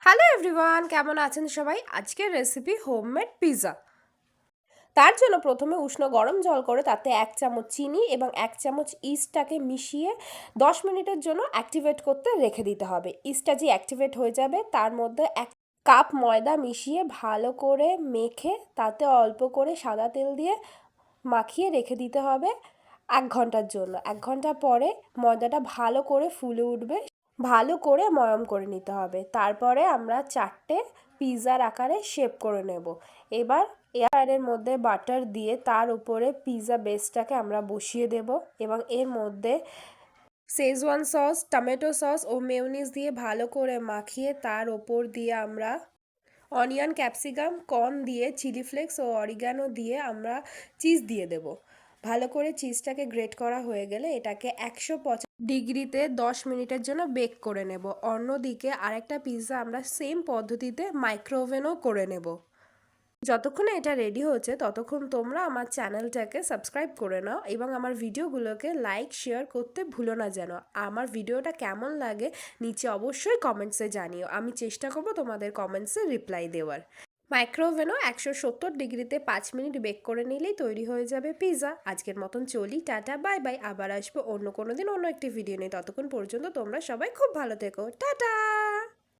Hello everyone, কেমন আছেন সবাই? আজকের রেসিপি হোমমেড পিৎজা। তার জন্য প্রথমে উষ্ণ গরম জল করে তাতে 1 চামচ চিনি এবং 1 চামচ ইস্টটাকে মিশিয়ে 10 মিনিটের জন্য অ্যাক্টিভেট করতে রেখে দিতে হবে। ইস্টটা যে অ্যাক্টিভেট হয়ে যাবে তার মধ্যে 1 কাপ ময়দা মিশিয়ে ভালো করে মেখে তাতে অল্প করে সাদা তেল দিয়ে মাখিয়ে রেখে দিতে হবে 1 ঘন্টার জন্য। 1 ঘন্টা পরে ময়দাটা ভালো করে ফুলে উঠবে, ভালো করে ময়ম করে নিতে হবে। তারপরে আমরা 4টে পিৎজার আকারে শেপ করে নেব। এবার এয়ারের মধ্যে বাটার দিয়ে তার উপরে পিৎজা বেসটাকে আমরা বসিয়ে দেব এবং এর মধ্যে শেজওয়ান সস, টমেটো সস ও মেয়োনিজ দিয়ে ভালো করে মাখিয়ে তার ওপর দিয়ে আমরা অনিয়ন, ক্যাপসিকাম, কর্ন দিয়ে চিলি ফ্লেক্স ও অরিগ্যানো দিয়ে আমরা চিজ দিয়ে দেব। ভালো করে চিজটাকে গ্রেট করা হয়ে গেলে এটাকে 150 ডিগ্রিতে 10 মিনিটের জন্য বেক করে নেব। অন্যদিকে আরেকটা পিৎজা আমরা সেম পদ্ধতিতে মাইক্রোওভেনও করে নেব। যতক্ষণে এটা রেডি হচ্ছে ততক্ষণ তোমরা আমার চ্যানেলটাকে সাবস্ক্রাইব করে নাও এবং আমার ভিডিওগুলোকে লাইক শেয়ার করতে ভুলো না যেন। আমার ভিডিওটা কেমন লাগে নিচে অবশ্যই কমেন্টসে জানিও। আমি চেষ্টা করব তোমাদের কমেন্টসে রিপ্লাই দেওয়ার। মাইক্রোওভেনও 170 ডিগ্রিতে 5 মিনিট বেক করে নিলেই তৈরি হয়ে যাবে পিৎজা। আজকের মতন চলি, টাটা, বাই বাই। আবার আসবো অন্য কোনো দিন অন্য একটি ভিডিও নিয়ে। ততক্ষণ পর্যন্ত তোমরা সবাই খুব ভালো থেকো, টাটা।